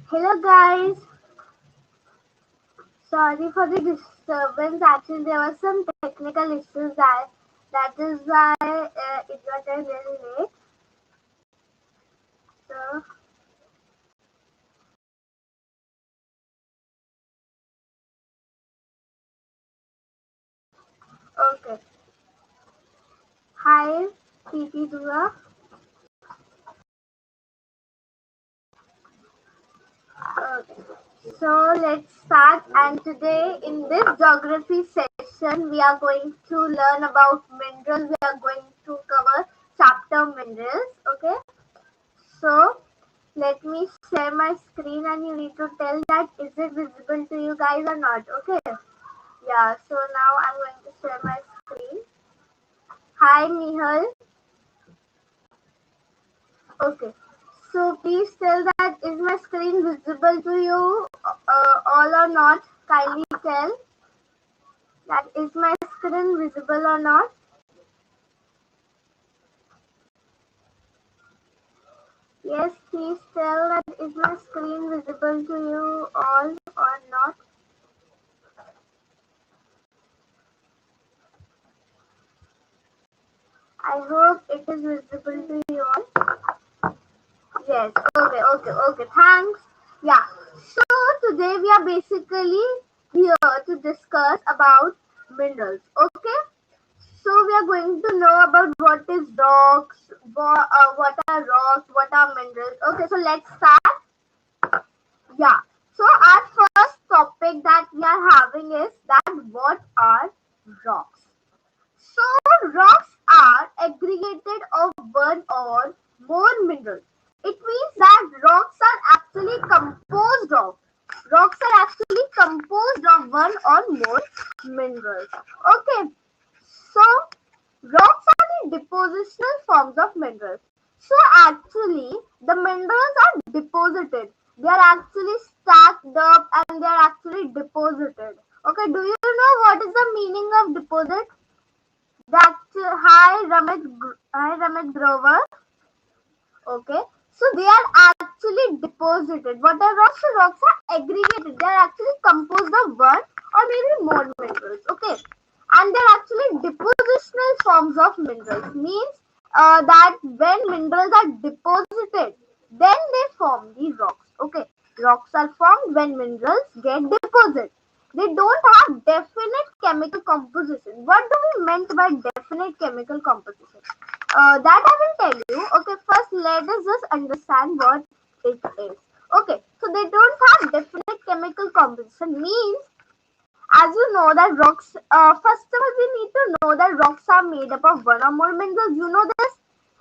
Hello guys, sorry for the disturbance. Actually, there were some technical issues that is why it got a little late. So, okay. Hi, PT Dua. Okay. So let's start. And today in this geography session, we are going to learn about minerals. We are going to cover chapter minerals. Okay. So let me share my screen and you need to tell that is it visible to you guys or not. Okay. Yeah, so now I'm going to share my screen. Hi Nihal. Okay. So please tell that is my screen visible to you all or not. Kindly tell that is my screen visible or not. Yes, please tell that is my screen visible to you all or not. I hope it is visible to you all. Yes, okay. Thanks. Yeah. So today we are basically here to discuss about minerals. Okay. So we are going to know about what is rocks, what are rocks, what are minerals. Okay, so let's start. Yeah. So our first topic that we are having is that what are rocks? So rocks are aggregated of one or more minerals. It means that rocks are actually composed of one or more minerals. Okay. So rocks are the depositional forms of minerals. So actually the minerals are deposited. They are actually stacked up and they are actually deposited. Okay, do you know what is the meaning of deposit? That hi Ramit Grover. Okay, so they are actually deposited. What are rocks? So rocks are aggregated. They are actually composed of one or maybe more minerals. Okay, and they are actually depositional forms of minerals. Means that when minerals are deposited, then they form the rocks. Okay, rocks are formed when minerals get deposited. They don't have definite chemical composition. What do we meant by definite chemical composition? That I will tell you. Okay, first let us just understand what it is. Okay, so they don't have definite chemical composition. Means, as you know that rocks. First of all, we need to know that rocks are made up of one or more minerals. You know this,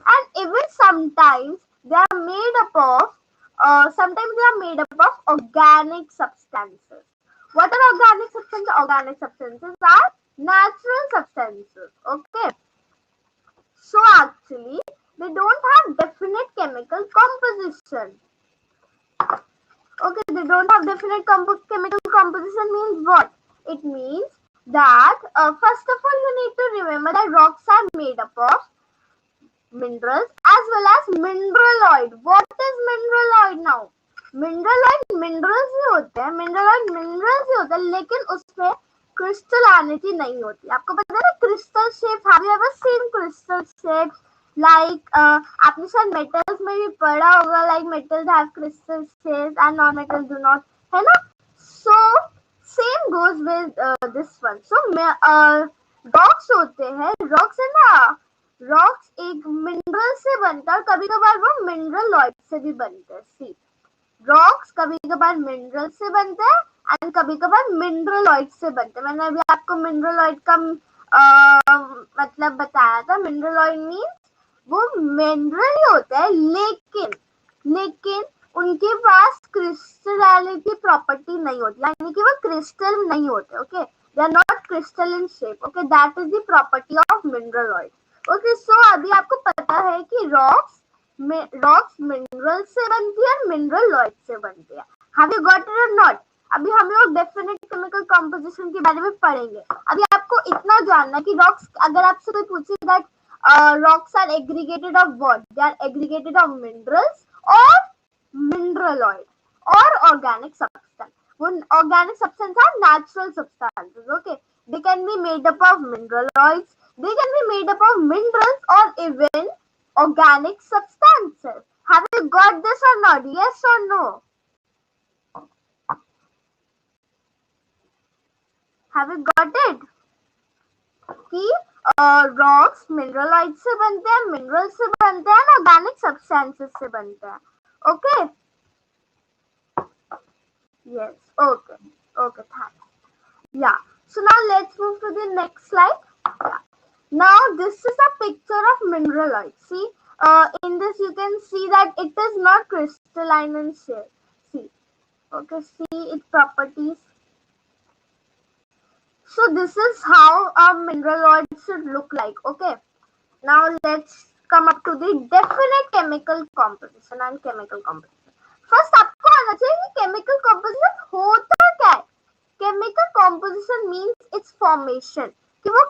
and even sometimes they are made up of. Sometimes they are made up of organic substances. What are organic substances? Organic substances are natural substances. Okay. So actually, they don't have definite chemical composition. Okay, they don't have definite chemical composition means what? It means that first of all, you need to remember that rocks are made up of minerals as well as mineraloid. What is mineraloid now? Mineral minerals ही होते हैं, mineral minerals ही होते हैं, लेकिन उसमें क्रिस्टलिटी नहीं होती. आपको पता है ना crystal shape. Have you ever seen crystal shapes like आपने शायद मेटल्स में भी पढ़ा होगा like metals have crystal shapes and non metals do not, है ना. So same goes with this one. So rocks होते हैं, रॉक्स है ना, रॉक्स एक मिनरल से बनता है और कभी कभार वो मिनरलॉइड से भी बनते हैं. सी, रॉक्स कभी कभार मिनरल से बनते हैं एंड कभी कभार मिनरलॉइड से बनते हैं. मैंने अभी आपको मिनरलॉइड का मतलब बताया था. मिनरलॉइड मीन्स वो मिनरल ही होता है, लेकिन उनके पास क्रिस्टलिटी प्रॉपर्टी नहीं होती, यानी कि वो क्रिस्टल नहीं होते. Okay, they are not crystal in shape. Okay, that is the property of mineraloid. Okay, so अभी आपको पता है कि रॉक्स मिनरल से बनती है, मिनरलॉइड से बनती है. हैव यू गॉट इट और नॉट? अभी हम लोग डेफिनेट केमिकल कंपोजिशन के बारे में पढ़ेंगे. अभी आपको इतना जानना कि रॉक्स, अगर आपसे कोई पूछे that rocks are aggregated of what? They are aggregated of minerals or mineraloid. or organic substance. When organic substances are natural substances, okay? They can be made up of mineraloids, they can be made up of minerals or even organic substances. Have you got this or not? Yes or no? Have you got it? कि rocks मिनरलॉइड से बनते हैं, mineral से बनते हैं, organic substances से बनते हैं. Okay, yes, okay, okay, thanks. Yeah. So now let's move to the next slide. Yeah. Now this is a picture of mineraloid. See, in this you can see that it is not crystalline in shape. See, okay, see its properties. So this is how a mineraloid should look like. Okay. Now let's come up to the definite chemical composition and chemical composition. First आपको आना चाहिए कि chemical composition होता क्या है. Chemical composition means its formation, कि वो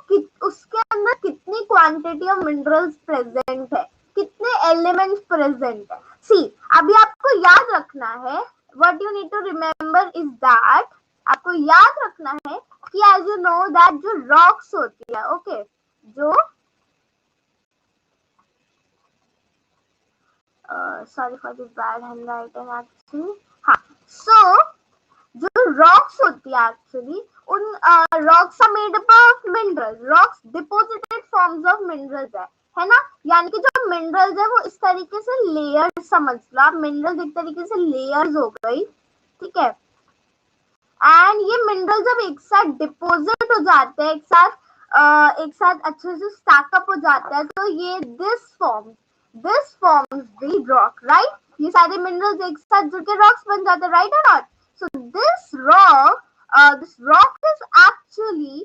उसके अंदर कितनी क्वांटिटी ऑफ मिनरल्स प्रेजेंट है, कितने एलिमेंट्स प्रेजेंट है. सी, अभी आपको याद रखना है, what you need to remember is that, आपको याद रखना है कि एज यू नो दैट जो रॉक्स होती है, ओके, जो sorry for this bad handwriting actually. हाँ, सो जो रॉक्स होती है एक्चुअली, उन rocks are made up of minerals. Rocks deposited forms of minerals है ना. यानी कि जो मिनरल्स है वो इस तरीके से लेयर्स, समझ लो आप, मिनरल्स एक तरीके से लेयर्स हो गई, ठीक है. एंड ये मिनरल जब एक साथ डिपोजिट हो जाते हैं, एक साथ अच्छे से स्टैकअप हो जाता है, तो ये this forms the rock, right. ये सारे मिनरल्स एक साथ जुड़ के रॉक्स बन जाते हैं, राइट और not. So this rock is actually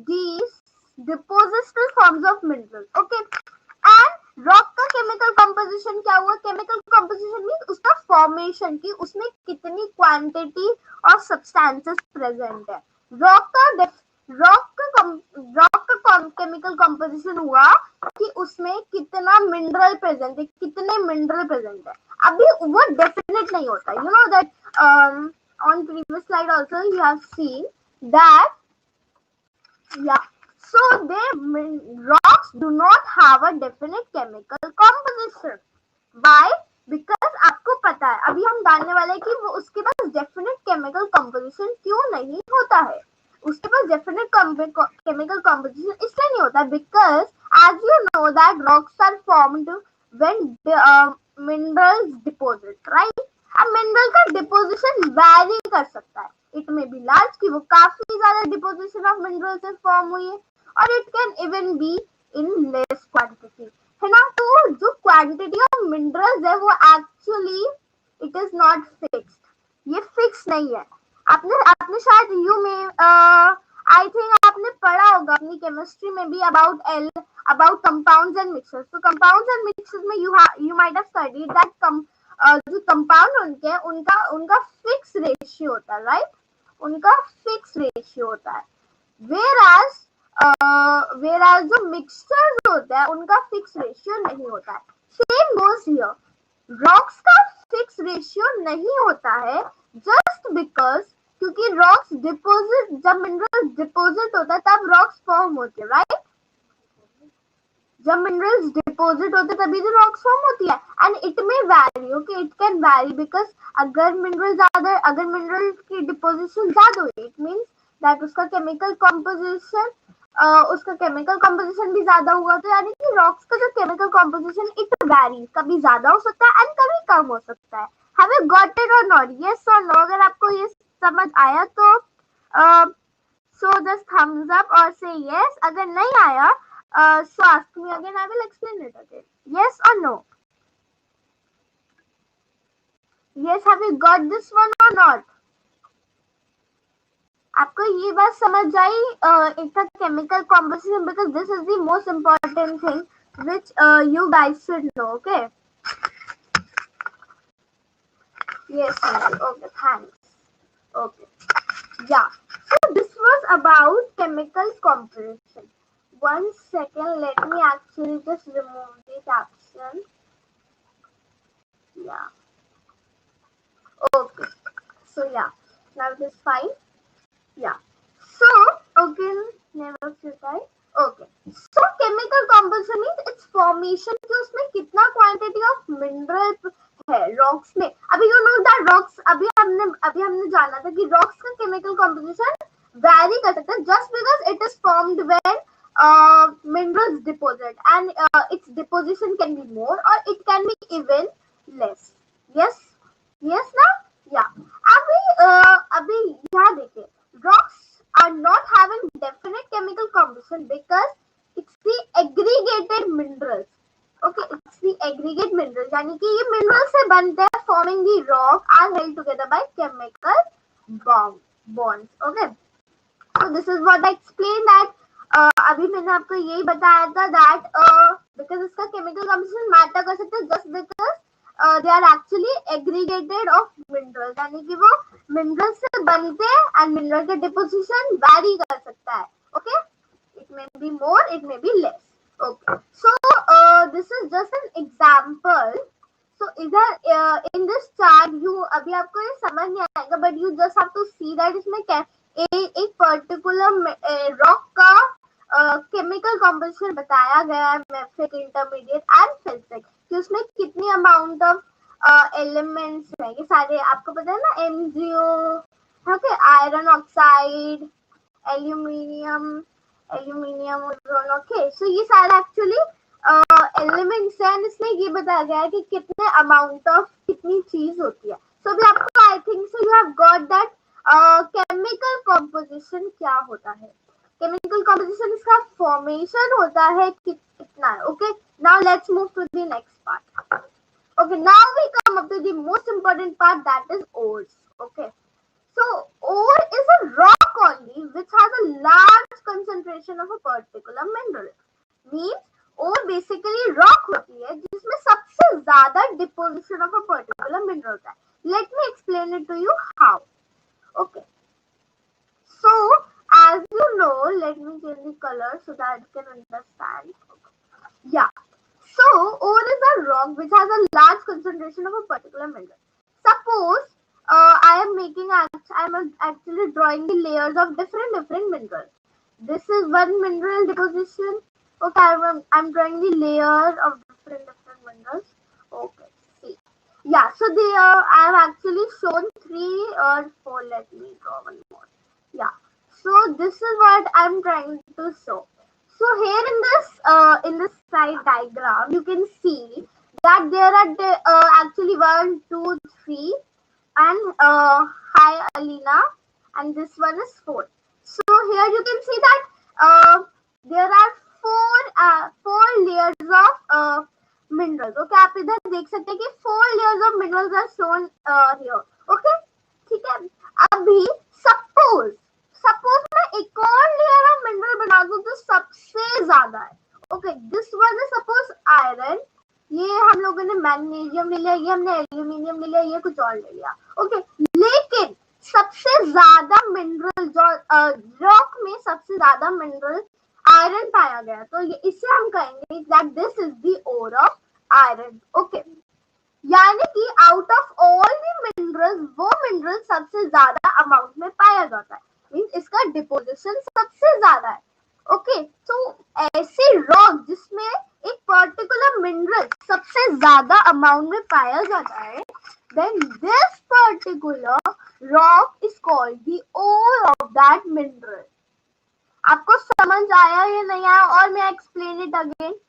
these depositional forms of minerals. Okay, and rock का chemical composition क्या हुआ? Chemical composition means उसका formation, कि उसमें कितनी quantity of substances present है. rock का chemical composition हुआ कि उसमें कितना mineral present है, कितने mineral present है. अभी वो definite नहीं होता. You know that on previous slide also you have seen that, yeah, so rocks do not have a definite chemical composition. Why? Because आपको पता है, अभी हम जानने वाले हैं कि वो उसके पास definite chemical composition क्यों नहीं होता है. उसके पास definite chemical composition इसलिए नहीं होता because as you know that rocks are formed when minerals deposit, right. अब मिनरल का डिपोजिशन वैरी कर सकता है. इट मे बी लार्ज, कि वो काफी ज्यादा डिपोजिशन ऑफ मिनरल से फॉर्म हुई है, और it can even be in less quantity, है ना. तो जो क्वांटिटी ऑफ मिनरल्स है वो actually it is not fixed. ये फिक्स नहीं है. आपने शायद आई थिंक आपने पढ़ा होगा अपनी केमिस्ट्री में भी अबाउट कंपाउंड्स एंड मिक्सचर्स. तो कंपाउंड्स एंड मिक्सचर्स में you might have studied that जो कंपाउंड उनके उनका फिक्स रेशियो होता है, राइट. उनका फिक्स रेशियो होता है. वेराज जो मिक्सचर्स होता है उनका फिक्स रेशियो नहीं होता है. Same goes here. रॉक्स का फिक्स रेशियो नहीं होता है जस्ट बिकॉज, क्योंकि रॉक्स डिपोजिट, जब मिनरल डिपोजिट होता है तब रॉक्स फॉर्म होते हैं, राइट. जब मिनरल्स डिपोजिट होते तभी तो रॉक्स फॉर्म होती है. And it may vary, okay, it can vary because अगर मिनरल की डिपोजिशन ज्यादा हुई, इट मींस दैट उसका केमिकल कंपोजिशन भी ज्यादा हुआ. तो यानी कि रॉक्स का जो केमिकल कंपोजिशन इट वैरी, कभी ज्यादा हो सकता है एंड कभी कम हो सकता है. हैव यू गॉट इट और नॉट? यस और नो? अगर आपको ये समझ आया तो सो जस्ट थम्स अप और से यस. अगर नहीं आया, so ask me again, I will explain it again. Yes or no? Yes, have you got this one or not? आपको ये बात समझ आई एक था chemical composition, because this is the most important thing which you guys should know. Okay, yes, okay, thanks. Okay, yeah, so this was about chemical composition. 1 second, let me actually just remove the caption. Yeah, okay. So yeah, now it is fine. Yeah. So okay, never futile. Okay. So chemical composition means its formation कि उसमें कितना quantity of mineral है rocks में. अभी you know that rocks अभी हमने जाना था कि rocks का chemical composition vary कर सकता है just because it is formed when minerals deposit and its deposition can be more or it can be even less. Yes, yes ना. Yeah. अभी यहाँ देखिए rocks are not having definite chemical composition because it's the aggregated minerals. Okay, it's the aggregate minerals यानी कि ये minerals से बनते हैं forming the rock are held together by chemical bonds. Okay, so this is what I explained that अभी मैंने आपको यही बताया था that because इसका chemical composition matter कर सकते हैं just because they are actually aggregated of minerals यानी कि वो minerals से बनते हैं and mineral का deposition vary कर सकता है. Okay, it may be more, it may be less. Okay, so this is just an example. So इधर in this chart you अभी आपको ये समझ नहीं आएगा but you just have to see that इसमें क्या एक पर्टिकुलर रॉक का केमिकल कॉम्पोजिशन बताया गया है मेफिक इंटरमीडिएट एंड फिजिक कि उसमें कितनी अमाउंट ऑफ एलिमेंट्स है. ये सारे आपको पता है ना MgO, okay, iron oxide, aluminium ozone. Okay, so ये सारे एक्चुअली एलिमेंट्स हैं. इसमें ये बताया गया है कि कितने अमाउंट ऑफ कितनी चीज होती है. सो अभी आपको I think so you have got that chemical composition क्या होता है. केमिकल कॉम्पोजिशन इसका फॉर्मेशन होता है कितना है. Okay, now let's move to the next part. Okay, now we come up to the most important part, that is ores. Okay, so ore is a rock only which has a large concentration of a particular mineral. Means ore basically rock होती है जिसमें सबसे ज्यादा deposition of a particular mineral होता है. Let me explain it to you how. Okay, so as you know, let me change the color so that you can understand. Okay. Yeah. So, ore is a rock which has a large concentration of a particular mineral. Suppose I am actually drawing the layers of different minerals. This is one mineral deposition. Okay, I'm drawing the layer of different minerals. Okay, see. Yeah, so I have actually shown 3 or 4. Let me draw one more. Yeah, so this is what I'm trying to show. So here in this slide diagram, you can see that there are actually 1, 2, 3, and hi Alina, and this one is 4. So here you can see that there are 4 layers of minerals. Okay, आप इधर देख सकते हैं कि 4 layers of minerals are shown here. Okay, ठीक है. अभी suppose मैं एक और लेयर ऑफ मिनरल बना दूं तो सबसे ज्यादा है. Okay, this one is suppose iron, ये हम लोगों ने मैग्नीशियम ले लिया, ये हमने एल्यूमिनियम ले लिया, ये कुछ और ले लिया. ओके, लेकिन सबसे ज्यादा मिनरल जो रॉक में सबसे ज्यादा मिनरल आयरन पाया गया, तो ये इससे हम कहेंगे that this is the ore of iron. Okay, यानी कि out of all the minerals वो मिनरल सबसे ज्यादा अमाउंट में पाया जाता है. मींस इसका डिपोजिशन सबसे ज्यादा है. ओके, तो ऐसे रॉक जिसमें एक पर्टिकुलर मिनरल सबसे ज्यादा अमाउंट में पाया जाता है, then this particular rock is called the ore of that mineral. आपको समझ आया या नहीं आया, और मैं एक्सप्लेन इट अगेन.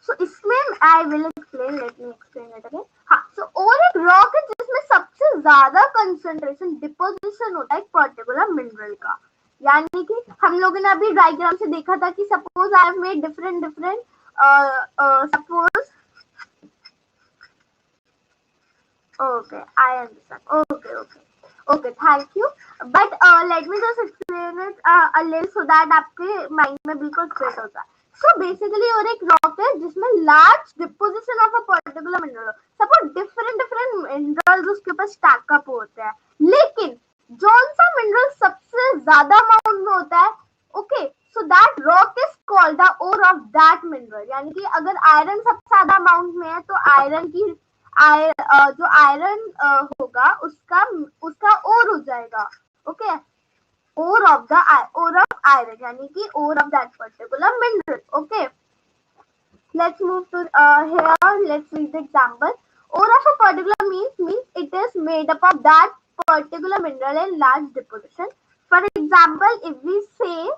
So इसमें I will explain. Let me explain it again. हाँ, so और एक रॉक है जिसमें सबसे ज्यादा कंसंट्रेशन डिपोजिशन होता है एक पर्टिकुलर मिनरल का. यानी कि हम लोगों ने अभी डायग्राम से देखा था कि suppose I have made different suppose. Okay, I understand. Okay, thank you. But let me just explain it a little so that आपके माइंड में बिल्कुल फिट होता है. So basically और एक रॉक है जिसमें large deposition of a particular mineral. Suppose different minerals उसके ऊपर स्टैक अप होते हैं, लेकिन कौन सा मिनरल सबसे ज्यादा अमाउंट में होता है. Okay, so that rock is called the ore of that mineral. यानी कि अगर आयरन सबसे ज्यादा अमाउंट में है तो आयरन की जो आयरन होगा उसका ओर हो जाएगा. ओके, ore of iron, यानी कि ore of that particular mineral. Okay, let's move to here. Let's read the example. Ore of a particular means it is made up of that particular mineral in large deposition. For example, if we say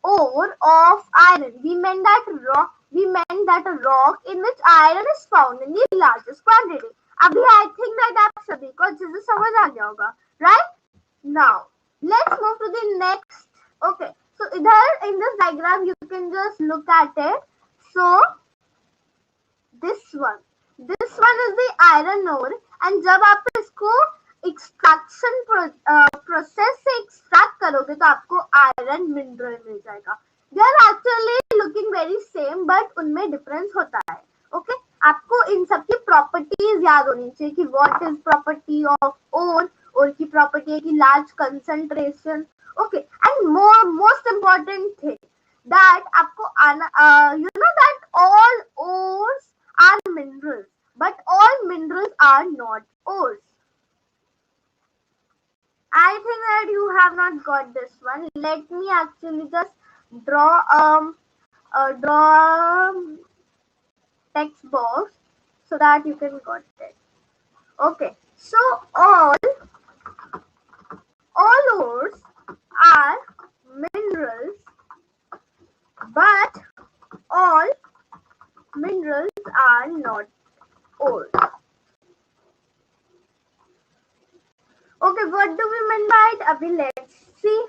ore of iron, we meant that a rock in which iron is found in the largest quantity. अभी I think that आप सभी को अच्छे से समझ आ गया होगा, right? Now let's move to the next. Okay, so इधर in this diagram you can just look at it. So this one is the iron ore, and जब आप इसको extraction process से extract करोगे तो आपको iron mineral मिल जाएगा. They are actually looking very same, but उनमें difference होता है. Okay, आपको इन सब की properties याद होनी चाहिए कि what is property of ore की property है कि large concentration. Okay, and most important thing that आपको आना you know that all ores are minerals, but all minerals are not ores. I think that you have not got this one. Let me actually just draw text box so that you can got it. Okay, so all ores are minerals, but all minerals are not ores. Okay, what do we mean by it? Abhi, let's see.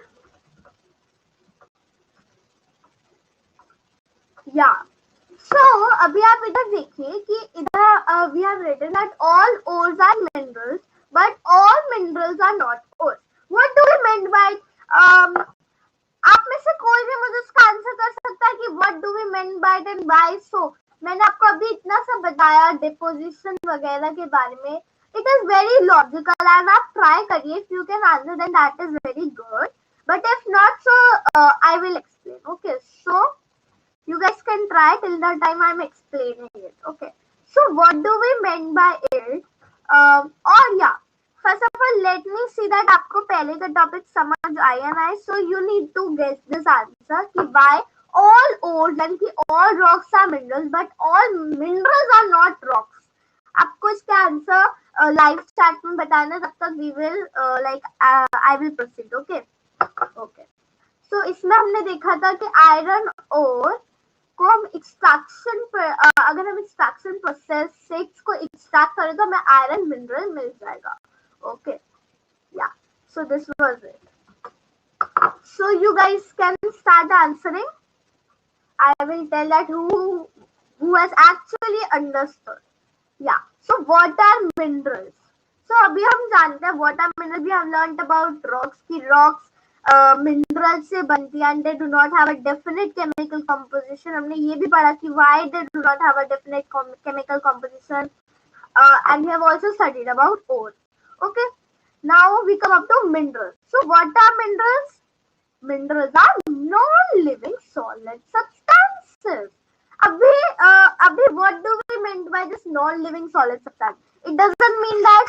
Yeah. So अभी आप इधर देखिए कि इधर we have written that all ores are minerals, but all minerals are not ores. What do we mean by it? आप में से कोई भी मुझे उसका आंसर कर सकता है कि what do we mean by it and why so? मैंने आपको अभी इतना सा बताया deposition वगैरह के बारे में. It is very logical and आप try करिए. If you can answer then that is very good. But if not, so I will explain. Okay, so you guys can try till the time I'm explaining it. Okay, so what do we mean by it? Or yeah, first of all, let me see that आपको पहले का topic समझ आया ना. So you need to guess this answer कि why all ores यानी कि all rocks are minerals, but all minerals are not rocks. आपको इसका आंसर लाइव चैट में बताना. तब तक we will I will proceed. Okay, okay. So इसमें हमने देखा था कि आयरन ओर को हम एक्सट्रैक्शन अगर हम एक्सट्रैक्शन प्रोसेस से इसको एक्सट्रैक्ट करें तो हमें आयरन मिनरल मिल जाएगा. Okay, yeah so this was it. So you guys can start answering. I will tell that who has actually understood. Yeah, so what are minerals? So अभी हम जानते हैं what are minerals. भी हम learned about rocks की rocks minerals से बनती है and they do not have a definite chemical composition. हमने ये भी पढ़ा कि why they do not have a definite chemical composition, and we have also studied about ore. Okay, now we come up to minerals. So what are minerals? Minerals are non-living solid substances. अभी what do we mean by this non-living solid substance? It doesn't mean that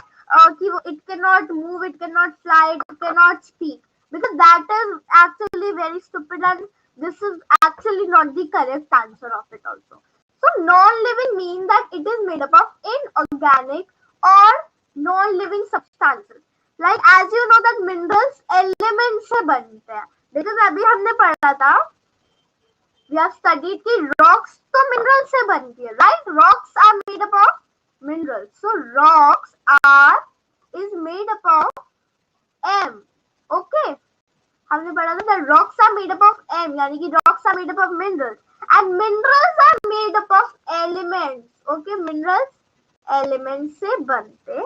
it cannot move, it cannot fly, it cannot speak, because that is actually very stupid and this is actually not the correct answer of it also. So non-living means that it is made up of inorganic or non-living substances. Like as you know that minerals elements से बनते हैं, because अभी हमने पढ़ा था, we have studied कि rocks तो minerals से बनती है, right? Rocks are made up of minerals. So rocks is made up of M. Okay, हमने पढ़ा था that rocks are made up of M, यानी कि rocks are made up of minerals, and minerals are made up of elements. Okay, minerals elements से बनते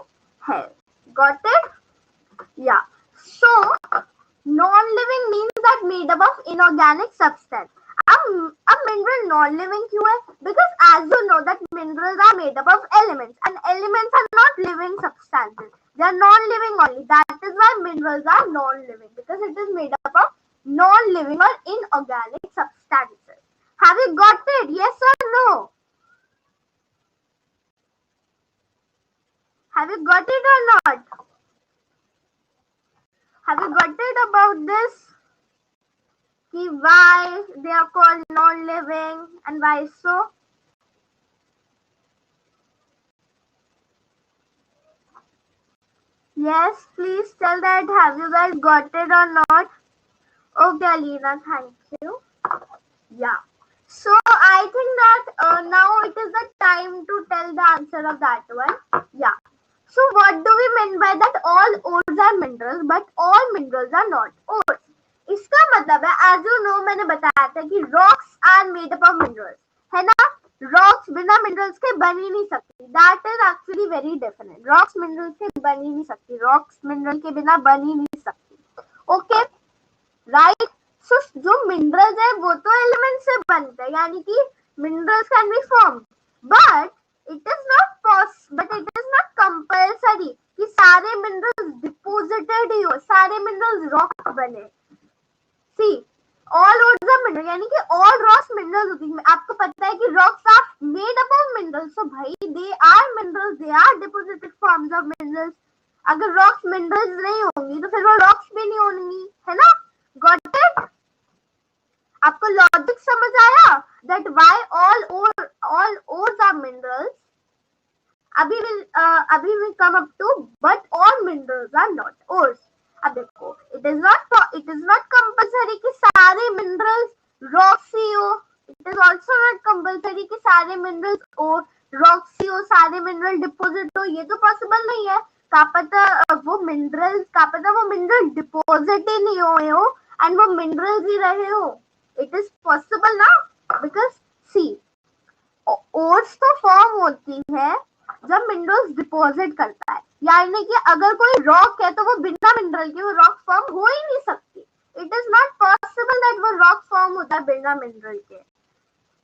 हैं. Got it? Yeah. So non-living means that made up of inorganic substance. अब mineral non-living क्यों है? Because as you know that minerals are made up of elements and elements are not living substances. They are non-living only. That is why minerals are non-living, because it is made up of non-living or inorganic substances. Have you got it? Yes or no? Have you got it or not? Have you got it about this? Why they are called non-living and why so? Yes, please tell that. Have you guys got it or not? Okay, Alina, thank you. Yeah. So I think that now it is the time to tell the answer of that one. Yeah. So what do we mean by that? All ores are minerals, but all minerals are not ores. इसका मतलब है, as you know, मैंने बताया था कि rocks are made up of minerals, है ना? Rocks बिना minerals के बन ही नहीं सकती. That is actually very definite. Rocks minerals के बन ही नहीं सकती. Rocks mineral के बिना बन ही नहीं सकती. Okay, right? So जो minerals है वो तो elements से बनते हैं, यानी कि minerals can be formed, but it is not compulsory कि सारे minerals deposited ही हो, सारे minerals rock बने. See, all ores are minerals, यानी कि all rocks minerals होती है. आपको पता है कि rocks are made up of minerals, so भाई they are minerals, they are deposited forms of minerals. अगर rocks minerals नहीं होंगी तो फिर वो rocks भी नहीं होंगी, है ना? Got it? आपको लॉजिक समझ आया? That why all ores are minerals. अभी will come up to but all minerals are not ores. अब देखो, it is not compulsory कि सारे minerals rocks ही हो. It is also not compulsory कि सारे minerals rocks ही हो, सारे mineral deposit हो. ये तो possible नहीं है. क्या पता वो mineral deposit ही नहीं हो and वो minerals ही रहे हो. It is possible ना, because see, ores तो फॉर्म होती है जब मिनरल्स डिपॉजिट करता है, यानी कि अगर कोई रॉक है तो वो बिना मिनरल के वो रॉक फॉर्म हो ही नहीं सकती. It is not possible that वो रॉक फॉर्म होता है बिना मिनरल के,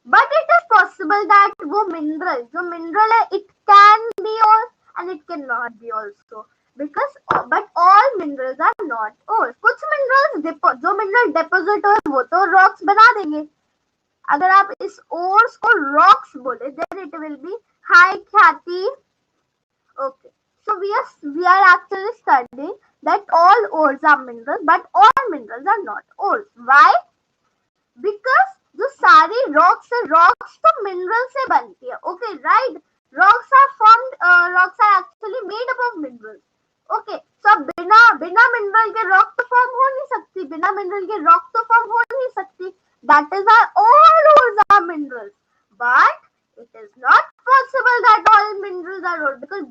but it is possible that वो जो मिनरल है it can be ore and it can not be also, but all minerals are not ore. कुछ मिनरल्स जो मिनरल डिपॉजिट हो वो तो रॉक्स बना देंगे. अगर आप इस ओर्स को रॉक्स बोले then it will be high ख्याति. Okay, so we are actually studying that all ores are minerals, but all minerals are not ores. Why? Because जो सारी rocks तो minerals से बनती है. Okay, right? Rocks are actually made up of minerals. Okay, so बिना mineral के rock तो form हो नहीं सकती. बिना mineral के rock तो form हो नहीं सकती. That is why all ores are minerals. But it is not possible that all minerals are ore, because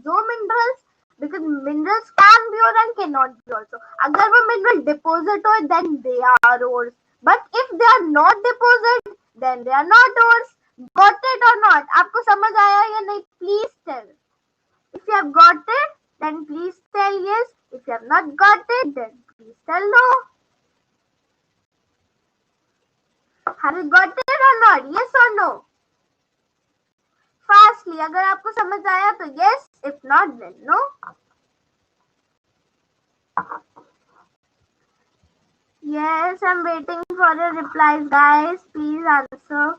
minerals can be ore and cannot be also. अगर वो mineral deposit हो then they are ores. But if they are not deposit, then they are not ores. Got it or not? आपको समझ आया या नहीं? Please tell. If you have got it, then please tell yes. If you have not got it, then please tell no. Have you got it or not? Yes or no? Fastly. अगर आपको समझ आया तो yes. If not, then no. Yes, I'm waiting for your replies, guys. Please answer.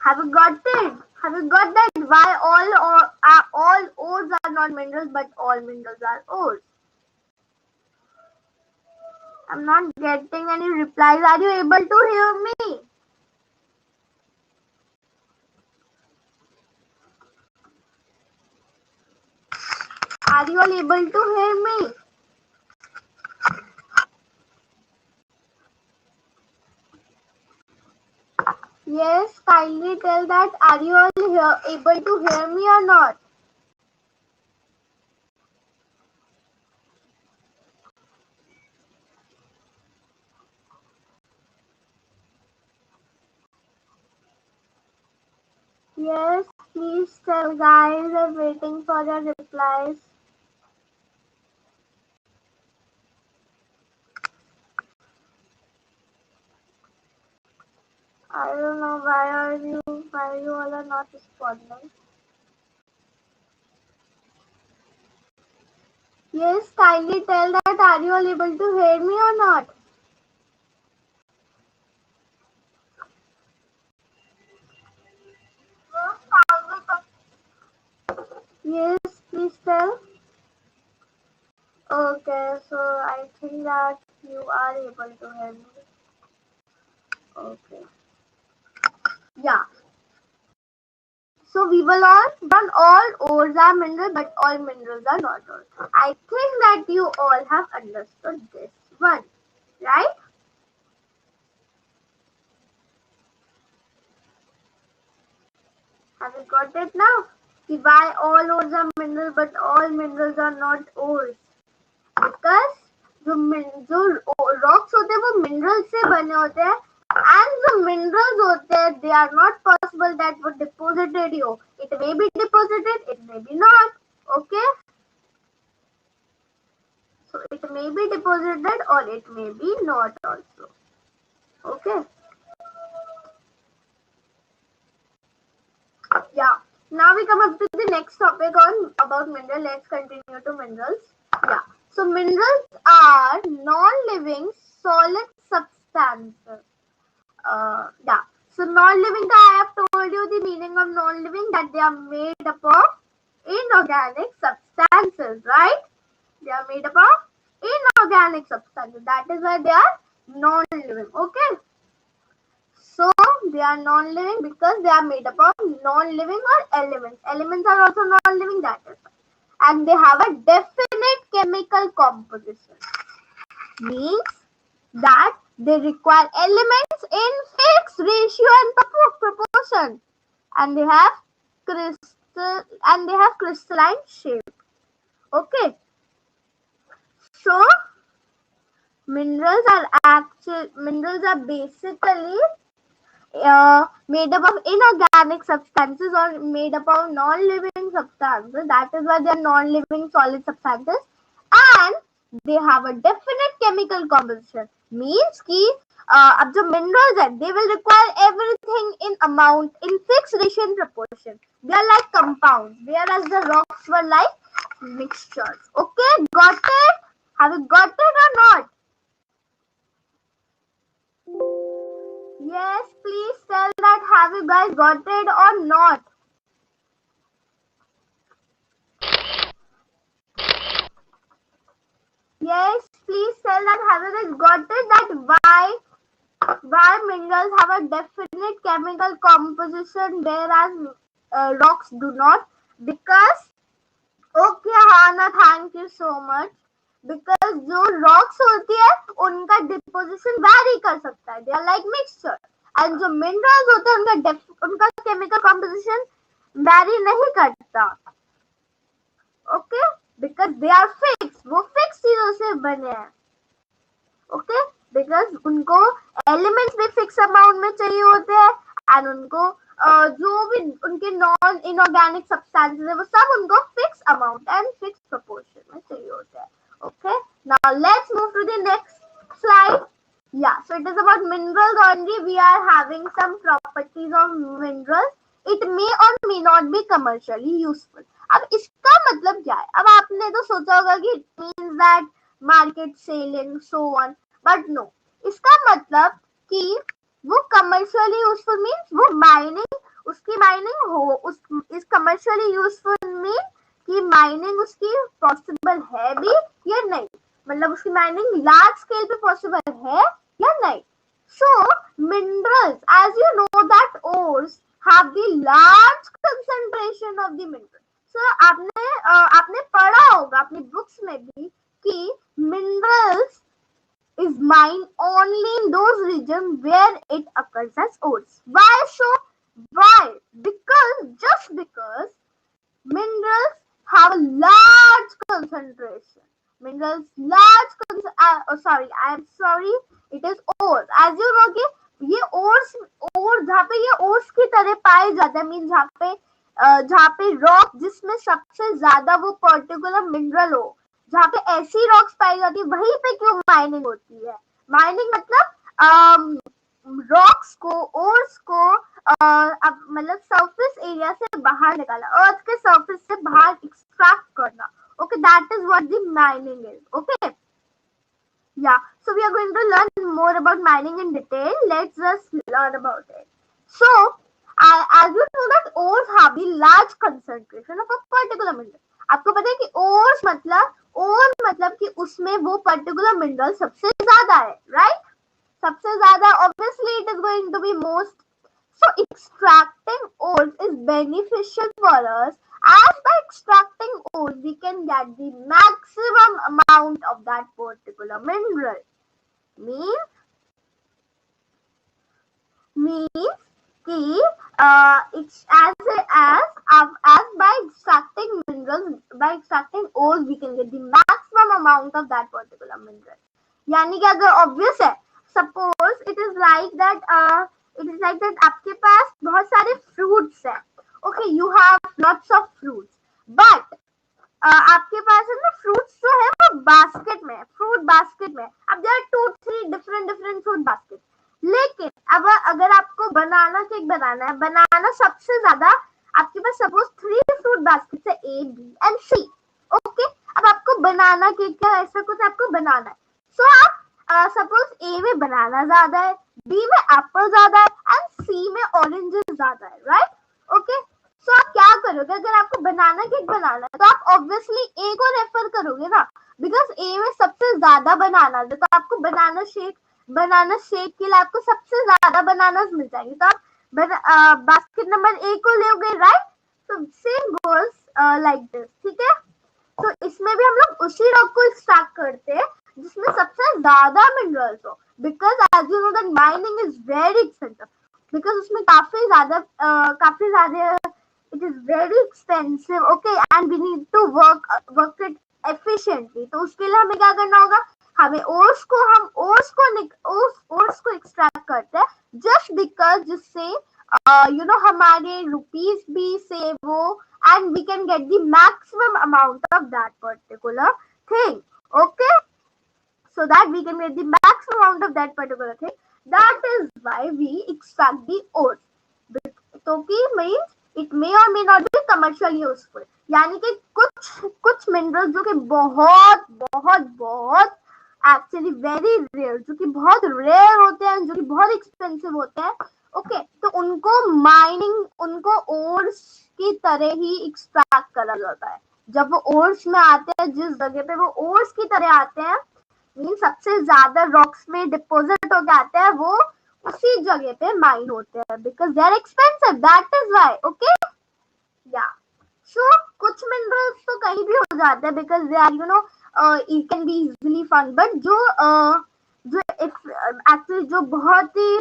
Have you got it? Have you got that? Why all ores are not minerals, but all minerals are ores? I'm not getting any replies. Are you able to hear me? Are you all able to hear me? Yes, kindly tell that. Are you all able to hear me or not? Yes, please tell, guys. I'm waiting for your replies. I don't know why you all are not responding. Yes, kindly tell that. Are you all able to hear me or not? Yes, please tell. Okay, so I think that you are able to help me. Okay. Yeah. So we will learn not all ores are mineral, but all minerals are not ores. I think that you all have understood this one, right? Have you got it now? कि why all ores are mineral, but all minerals are not ores? Because जो rocks होते हैं वो minerals से बने होते हैं, and जो minerals होते हैं they are not possible that would deposited you. It may be deposited, it may be not. Okay, so it may be deposited or it may be not also. Okay, yeah. Now we come up to the next topic on about mineral. Let's continue to minerals. Yeah. So minerals are non-living solid substances. Yeah. So non-living, I have told you the meaning of non-living, that they are made up of inorganic substances, right? They are made up of inorganic substances. That is why they are non-living. Okay. So they are non-living because they are made up of non-living or elements. Elements are also non-living, that is why. And they have a definite chemical composition. Means that they require elements in fixed ratio and proportion, and they have crystalline shape. Okay, so minerals are basically made up of inorganic substances or made up of non-living substances. That is why they are non-living solid substances, and they have a definite chemical composition. Means कि अब जो minerals है, they will require everything in amount, in fixed ratio and proportion. They are like compounds, whereas the rocks were like mixtures. Okay, got it? Have you got it or not? Yes, please tell that have you guys got it or not? Yes, please tell that have you guys got it, that why minerals have a definite chemical composition whereas rocks do not? Because okay Hana, thank you so much. Because जो rocks होती है उनका deposition vary कर सकता है, they are like mixture, and जो minerals होते हैं उनका केमिकल कॉम्पोजिशन वैरी नहीं करता. Okay, because they are fix, वो फिक्स चीजों से बने हैं. ओके, बिकॉज उनको एलिमेंट्स भी फिक्स अमाउंट में चाहिए होते हैं, एंड उनको जो भी उनके नॉन इनऑर्गेनिक सब्सटेंसेस है वो सब उनको fix amount and fix proportion में चाहिए होते हैं. Okay, now let's move to the next slide. Yeah, so it is about minerals only. We are having some properties of minerals. It may or may not be commercially useful. अब इसका मतलब क्या है? अब आपने तो सोचा होगा कि it means that market selling so on, but no. इसका मतलब कि वो commercially useful means वो mining, उसकी mining हो, इस commercially useful means कि माइनिंग उसकी पॉसिबल है भी या नहीं, मतलब उसकी माइनिंग लार्ज स्केल पे पॉसिबल है या नहीं. So minerals, as you know that ores have the large concentration of the mineral. So आपने पढ़ा होगा अपनी बुक्स में भी कि minerals is mined only in those regions where it occurs as ores. Why so? Why? Because minerals have a large concentration. Minerals large it is ores. As you know कि ये ores जहाँ पे ये ores की तरह पाए जाते हैं, मीन जहाँ पे रॉक जिसमें सबसे ज्यादा वो पर्टिकुलर मिनरल हो, जहाँ पे ऐसी रॉक्स पाई जाती है वहीं पे क्यों माइनिंग होती है? माइनिंग मतलब रॉक्स को, ओर्स को मतलब सरफेस एरिया से बाहर निकाला, अर्थ के सरफेस से बाहर एक्सट्रैक्ट करना. Okay, that is what the mining is. Okay, yeah, so we are going to learn more about mining in detail. Let's just learn about it. So as you know that ores have the large concentration of a particular mineral. आपको पता है कि ore मतलब कि उसमें वो particular mineral सबसे ज्यादा है, right? सबसे ज्यादा, obviously it is going to be most. So extracting ores is beneficial for us, as by extracting ores we can get the maximum amount of that particular mineral. Means कि it's as by extracting minerals, by extracting ores we can get the maximum amount of that particular mineral. यानी कि अगर obvious है, suppose it is like that आपके पास बहुत सारे fruits है, okay, you have lots of fruits, but आपके पास है ना fruits जो है वो basket में, fruit basket में, अब there are 2-3 different fruit baskets. लेकिन अब अगर आपको बनाना केक बनाना है, बनाना सबसे ज्यादा आपके पास सपोज 3 फ्रूट बास्केट है, A, B and C. Okay, अब आपको बनाना केक का ऐसा कुछ आपको बनाना है. सो आप सपोज A में बनाना ज्यादा है, B में एप्पल ज्यादा है एंड C में ऑरेंजेस ज्यादा है, राइट? ओके, सो आप क्या करोगे? अगर आपको बनाना केक बनाना है तो आप ऑब्वियसली A को रेफर करोगे ना, बिकॉज A में सबसे ज्यादा बनाना है, तो आपको बनाना शेक के लिए आपको सबसे ज्यादा बनानास मिल जाएंगे, तो आप बास्केट नंबर A को लोगे, राइट? तो सेम गोल्स लाइक दिस, ठीक है? तो इसमें भी हम लोग उसी रॉक को एक्सट्रैक्ट करते हैं जिसमें सबसे ज्यादा मिनरल्स हो, because as you know that mining is very expensive, because उसमें काफी ज्यादा it is very expensive, okay, and we need to work it efficiently. तो उसके लिए हमें क्या करना होगा? हमें ओर्स को एक्सट्रैक्ट करते हैं जस्ट बिकॉज जिससे हमारे रुपीज भी सेव हो and we can get the maximum amount of that particular thing, okay, so that we can get the maximum amount of that particular thing. That is why we extract the ores. तो कि means it may or may not be commercially useful. यानी कि कुछ minerals जो कि बहुत actually very rare, जो कि बहुत रेयर होते हैं, जो कि बहुत एक्सपेंसिव होते हैं, ओके, तो उनको ओर्स की तरह ही एक्सट्रैक्ट करा जाता है. जब वो ओर्स में आते हैं, जिस जगह पे वो ओर्स की तरह आते हैं, मीन सबसे ज्यादा रॉक्स में डिपोजिट होके आते हैं, वो उसी जगह पे माइन होते हैं, because they are expensive, that is why, okay, yeah. So कुछ मिनरल्स तो कहीं भी हो जाते हैं because they are it can be easily found, but जो एक्चुअली जो बहुत ही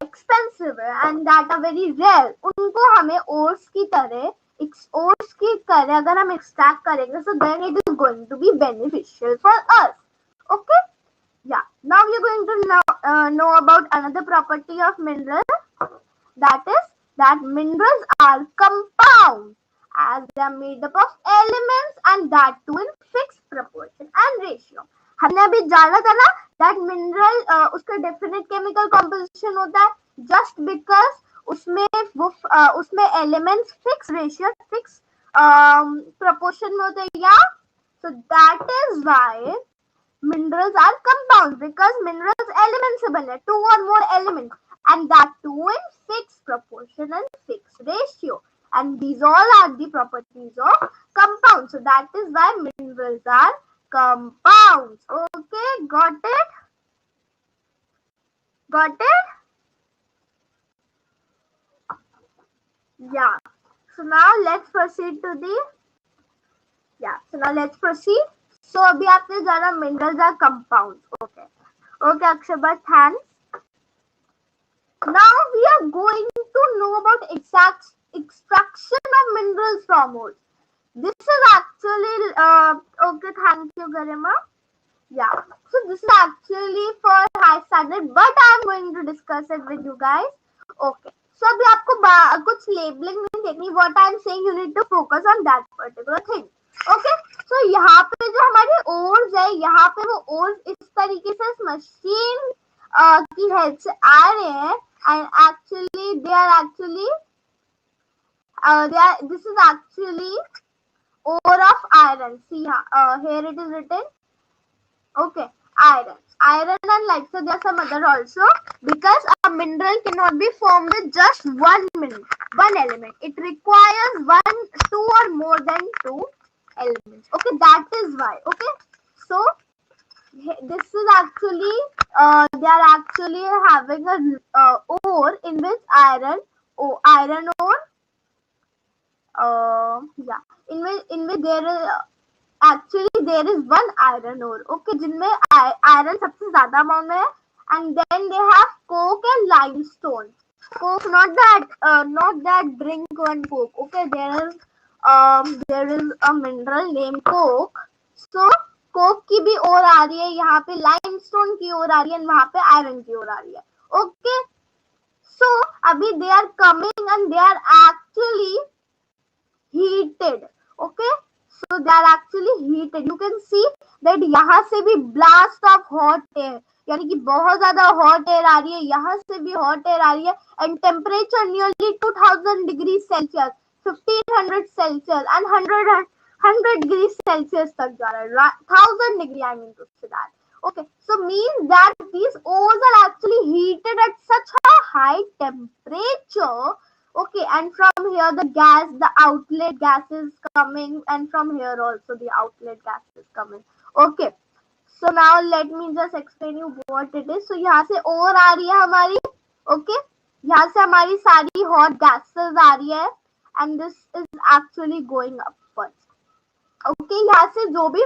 एक्सपेंसिव है and that are very rare, उनको हमें ओर्स की तरह अगर हम एक्सट्रैक्ट करेंगे, so then it is going to be beneficial for us, okay. Yeah, now we are going to know about another property of mineral, that is that minerals are compounds, as they are made up of elements and that too in fixed proportion and ratio. हमने अभी जाना था ना that mineral उसका definite chemical composition होता है just because उसमें elements fixed ratio, fixed proportion में होते हैं, या. So that is why minerals are compounds, because minerals elements से बने, 2 or more elements, and that too in fixed proportion and fixed ratio, and these all are the properties of compounds. So that is why minerals are compounds. Okay, got it? Yeah. So now let's proceed. So अभी आपने जाना minerals are compounds. Okay, Akshabat, thanks. Now we are going to know about extraction of minerals from ores. This is actually okay, thank you Garima. Yeah, so this is actually for high standard, but I am going to discuss it with you guys. Okay, so अभी आपको कुछ labeling नहीं देखनी. What I am saying, you need to focus on that particular thing. Okay, so यहाँ पे जो हमारे ores है, यहाँ पे वो ores इस तरीके से इस मशीन की हेल्प से आ रहे हैं, and actually this is actually ore of iron. See here it is written. Okay, Iron. Iron and like so there are some other also, because a mineral cannot be formed with just one element. It requires one, two or more than two elements. Okay, that is why. Okay, so this is actually they are actually having a ore in which iron ore, yeah, in which there is actually there is one iron ore, okay, जिनमें iron सबसे ज्यादा amount में है, and then they have coke and limestone. Coke, not that drink one coke, okay, there is a mineral named coke. So Coke की भी ओर आ रही है, यहाँ पे लाइमस्टोन की ओर आ रही है, वहां पे आयरन की ओर आ रही है. ओके, सो अभी they are coming and they are actually heated. Okay, so they are actually heated. You can see that यहाँ से भी blast of hot air, यानी कि बहुत ज्यादा hot air आ रही है, यहाँ से भी hot air आ रही है, and temperature nearly 2000 degrees Celsius, 1500 Celsius and 100 degrees Celsius तक जा रहा है, 1000 degree I mean to say that. Okay, so means that these ores are actually heated at such a high temperature. Okay, and from here the outlet gas is coming, and from here also the outlet gas is coming. Okay, so now let me just explain you what it is. So यहाँ से और आ रही है हमारी, okay, यहाँ से हमारी सारी hot gases आ रही है, and this is actually going upwards. Okay, यहाँ से जो भी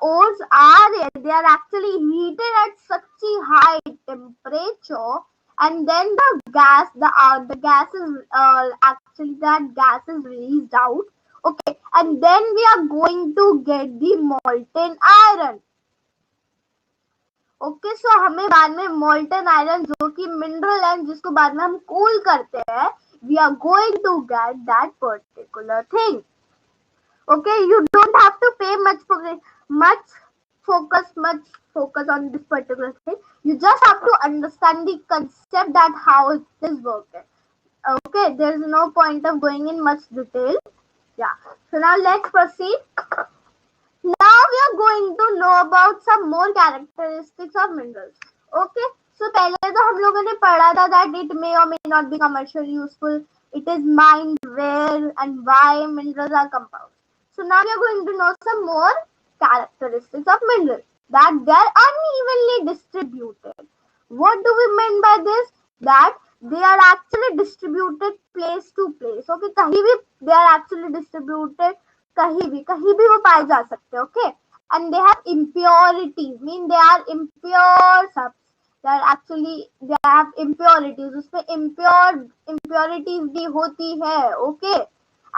ores आ रहे हैं, they are actually heated at such a high temperature, and then the gas is actually that gas is released out. Okay, and then we are going to get the molten iron. Okay, so हमें बाद में molten iron, जो कि mineral है, जिसको बाद में हम कूल करते हैं, we are going to get that particular thing. Okay, you don't have to pay much focus on this particular thing. You just have to understand the concept, that how it is working. Okay, there is no point of going in much detail. Yeah, so now let's proceed. Now we are going to know about some more characteristics of minerals. Okay, so पहले तो हम लोगों ने पढ़ा था that it may or may not be commercially useful. It is mined where and why minerals are compound. So now we are going to know some more characteristics of minerals, that they are unevenly distributed. What do we mean by this? That they are actually distributed place to place. Okay, कहीं भी they are actually distributed, कहीं भी वो पाए जा सकते हैं. Okay, and they have impurities, mean they are impure subs. They have impurities. उसमें impurities भी होती है. Okay,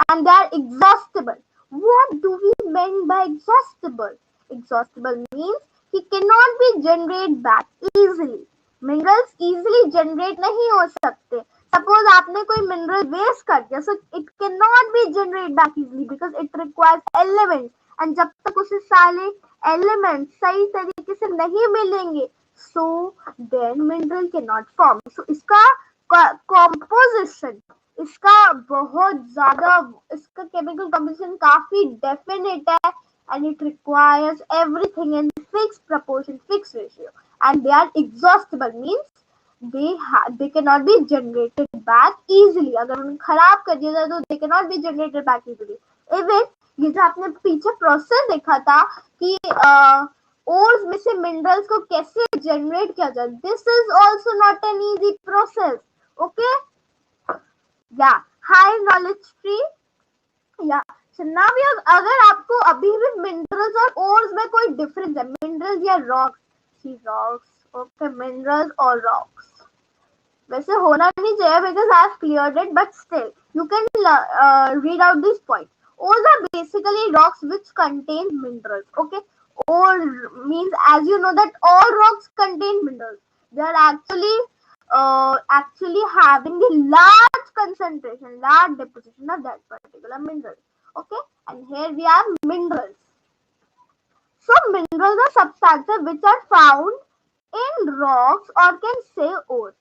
and they are exhaustible. What do we mean by exhaustible? Exhaustible means he cannot be generated back easily. Minerals easily generate नहीं हो सकते. Suppose आपने कोई mineral waste कर दिया, so it cannot be generated back easily because it requires elements, and जब तक उसे सारे elements सही तरीके से नहीं मिलेंगे, so then mineral cannot form. So इसका composition, इसका बहुत ज्यादा, इसका केमिकल कंपोजिशन काफी डेफिनेट है, and it requires everything in fixed proportion, fixed ratio, and they are exhaustible means they cannot be generated back easily. अगर उन्हें खराब कर दिया जाए तो they cannot be generated back easily. Even ये जो आपने पीछे प्रोसेस देखा था कि ओर्स में से मिनरल्स को कैसे जनरेट किया जाए, this is also not an easy process. Okay, या हाई नॉलेज ट्री. या अगर आपको अभी भी मिनरल्स और ओर्स में कोई डिफरेंस है, मिनरल्स या रॉक्स, ओके, मिनरल्स और रॉक्स वैसे होना नहीं चाहिए because I have cleared it, but still you can read out this point. Ores are basically rocks which contain minerals. Okay, ore means, as you know that all rocks contain minerals. They are actually having the large concentration, large deposition of that particular mineral. Okay, and here we have minerals. So minerals are substances which are found in rocks or can say ores.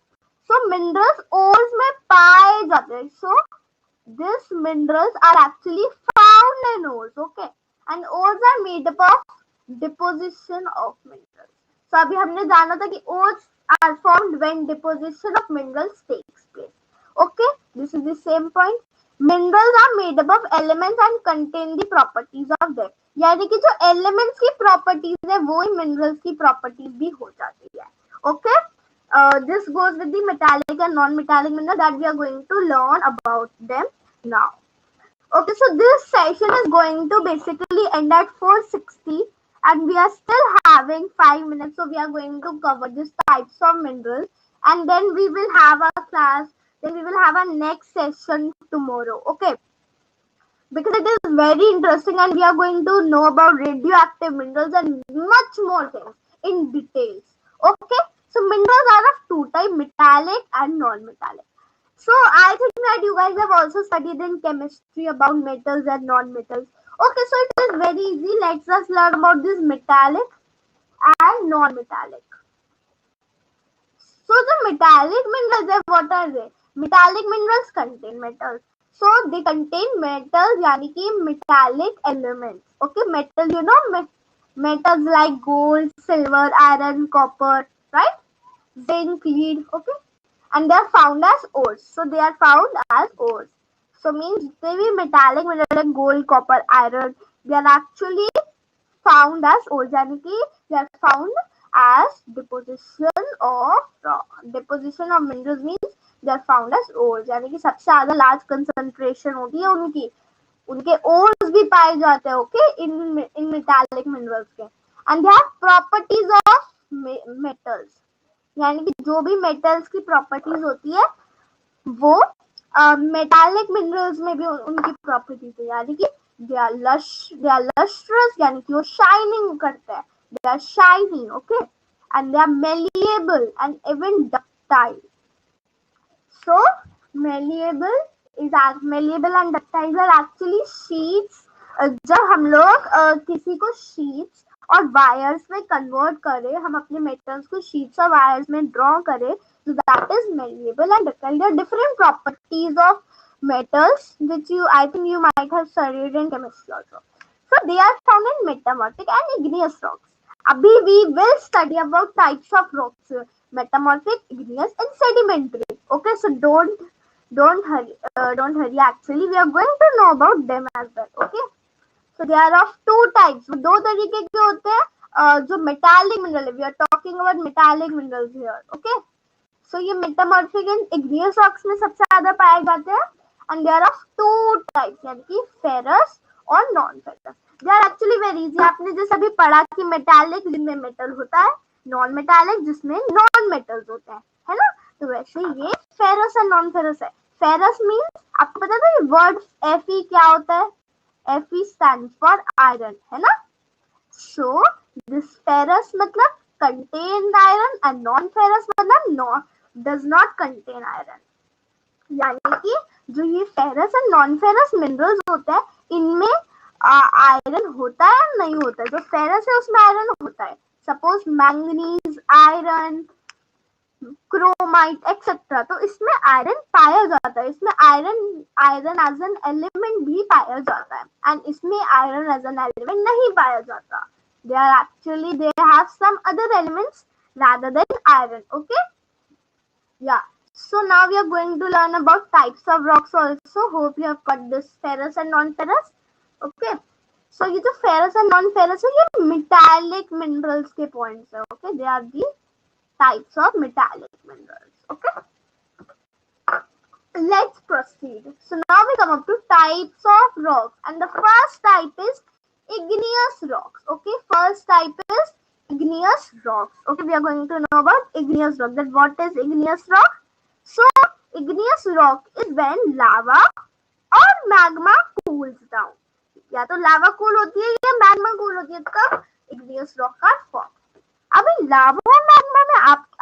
So minerals ores में पाए जाते हैं. So these minerals are actually found in ores. Okay, and ores are made up of deposition of minerals. So अभी हमने जाना था कि ores are formed when deposition of minerals takes place. Okay, this is the same point. Minerals are made up of elements and contain the properties of them. यानी कि जो elements की properties है वो ही minerals की properties भी हो जाती है. Okay, this goes with the metallic and non-metallic mineral that we are going to learn about them now. Okay, so this session is going to basically end at 4:60 and we are still having 5 minutes. So we are going to cover these types of minerals and then we will have a class, then we will have a next session tomorrow. Okay, because it is very interesting and we are going to know about radioactive minerals and much more things in details. Okay, so minerals are of two types, metallic and non-metallic. So I think that you guys have also studied in chemistry about metals and non-metals. Okay, so it is very easy. Let's just learn about this metallic and non-metallic. So the metallic minerals, what are they? Metallic minerals contain metals. So they contain metals, yani ki metallic elements. Okay, metal, you know, metals like gold, silver, iron, copper, right? Zinc, lead, okay? And they are found as ores. So they are found as ores. So means they be metallic mineral like gold, copper, iron. They are actually found as ores. यानी कि they are found as deposition of minerals means they are found as ores. यानी कि सबसे ज़्यादा large concentration होती है उनकी. उनके ores भी पाए जाते हैं, okay, in metallic minerals के. And they have properties of metals. यानी कि जो भी मेटल्स की प्रॉपर्टीज होती है वो मेटालिक मिनरल्स में भी उनकी प्रॉपर्टीज है. यानी कि दे आर लस्ट्रस, यानी कि वो शाइनिंग करते हैं. They are shiny, okay, and they are malleable and even ductile. So malleable and ductile are actually sheets. जब हम लोग किसी को शीट्स और वायर्स में कन्वर्ट करें, हम अपने मेटल्स को शीट्स और वायर्स में ड्रॉ करें, so that is malleable and ductile. There are different properties of metals which I think you might have studied in chemistry also. So they are found in metamorphic and igneous rocks. Abhi we will study about types of rocks, metamorphic, igneous and sedimentary. Okay, so don't hurry. Actually, we are going to know about them as well. Okay, so they are of two types. दो तरीके के होते हैं जो metallic mineral है. We are talking about metallic minerals here. Okay, so ये metamorphic and igneous rocks में सबसे ज़्यादा पाए जाते हैं. And they are of two types, यानी कि ferrous और non-ferrous. They are actually very easy. आपने जैसे अभी पढ़ा कि metallic जिनमें metal होता है, non-metallic जिसमें non-metals होते हैं, है ना? तो वैसे ये ferrous और non-ferrous है. Ferrous means आपको पता था ये word Fe क्या होता है? Fe stands for iron, है ना? So this ferrous मतलब contains iron and non-ferrous मतलब does not contain iron. यानी कि जो ये फेरस और नॉन फेरस मिनरल्स होते हैं इनमें आयरन होता है या नहीं होता है. जो फेरस है उसमें आयरन होता है. Suppose manganese, iron, chromite etcetera, तो इसमें आयरन पाया जाता है. इसमें आयरन एज एन एलिमेंट भी पाया जाता है एंड इसमें आयरन एज एन एलिमेंट नहीं पाया जाता. they have some other elements rather than iron. Okay, yeah. So now we are going to learn about types of rocks also. Hope you have got this ferrous and non-ferrous. Okay. So ये जो ferrous and non-ferrous है ये metallic minerals के points है. Okay. They are the types of metallic minerals. Okay. Let's proceed. So now we come up to types of rocks, and the first type is igneous rocks. Okay. First type is igneous rocks. Okay. We are going to know about igneous rock. That what is igneous rock? So igneous rock is when lava or magma cools down. या तो lava cool होती है या magma cool होती है, तब igneous rock का form. अभी lava और magma में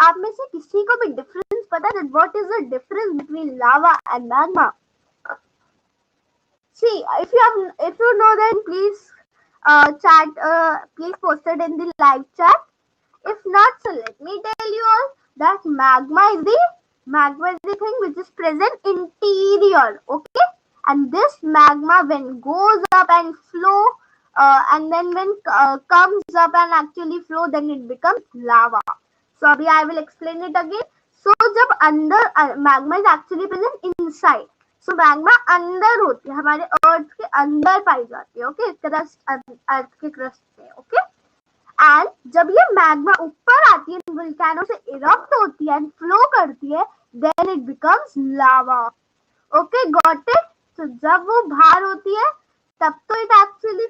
आप में से किसी को भी difference पता है? What is the difference between lava and magma? See, if you know, then please please post it in the live chat. If not, so let me tell you all that magma is the thing which is present interior. Okay, and this magma when goes up and flow and then when comes up and actually flow, then it becomes lava. So abhi I will explain it again. So जब अंदर magma is actually present inside. So magma अंदर होती है, हमारे अर्थ के अंदर पाई जाती है, ओके, क्रस्ट, अर्थ के क्रस्ट में, ओके. एंड जब ये मैग्मा ऊपर आती है, वोल्केनो से इरप्ट होती है एंड फ्लो करती है, then it becomes lava. Okay, got it. तो जब वो बाहर होती है तब तो इट एक्चुअली,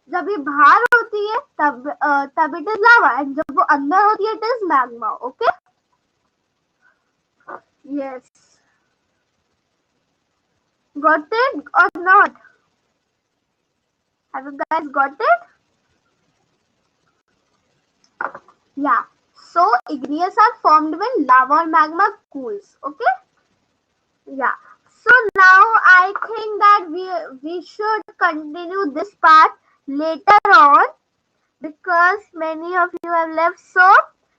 जब ये बाहर होती है तब इट इज लावा, एंड जब वो अंदर होती है it is magma. Okay, yes, got it और not? Have you guys got it? Yeah. So igneous are formed when lava or magma cools. Okay. Yeah. So now I think that we should continue this part later on, because many of you have left. So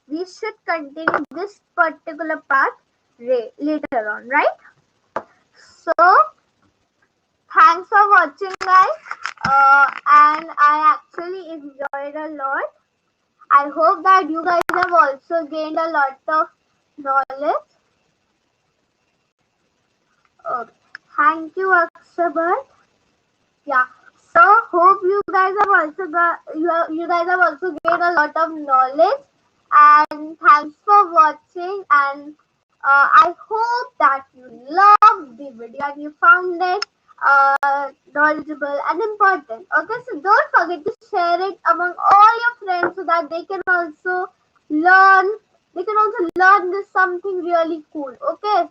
we should continue this particular part later on, right? So thanks for watching, guys. And I actually enjoyed a lot. I hope that you guys have also gained a lot of knowledge. Thank you, Akshabat. Yeah. So hope you guys have also you guys have also gained a lot of knowledge. And thanks for watching. And I hope that you loved the video and you found it knowledgeable and important. Okay, so don't forget to share it among all your friends so that they can also learn. They can also learn this something really cool. Okay.